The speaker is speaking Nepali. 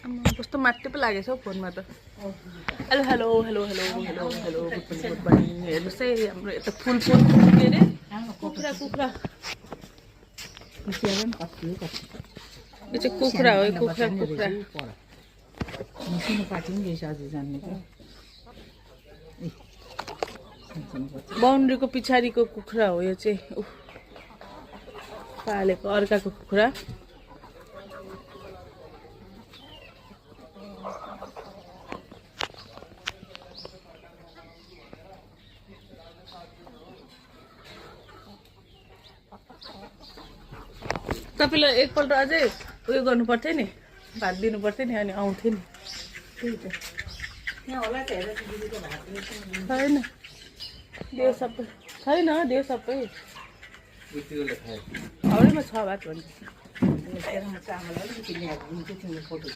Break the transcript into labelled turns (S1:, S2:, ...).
S1: कस्तो माथि पो लागेछ हौ फोनमा त hello hello hello hello hello hello good morning हेर्नुहोस् है हाम्रो यता फुल के अरे कुखुरा कुखुरा यो चाहिँ कुखुरा हो कुखुरा कुखुरा बाउन्ड्रीको पछाडिको कुखुरा हो यो चाहिँ पालेको अर्काको कुखुरा तपाईलाई एकपल्ट अझै उयो गर्नु पर्थ्यो नि भात दिनु पर्थ्यो नि अनि आउँथ्यो नि त्यही त छैन दियो सबै छैन दियो सबै हाउडेमा छ भात भन्छ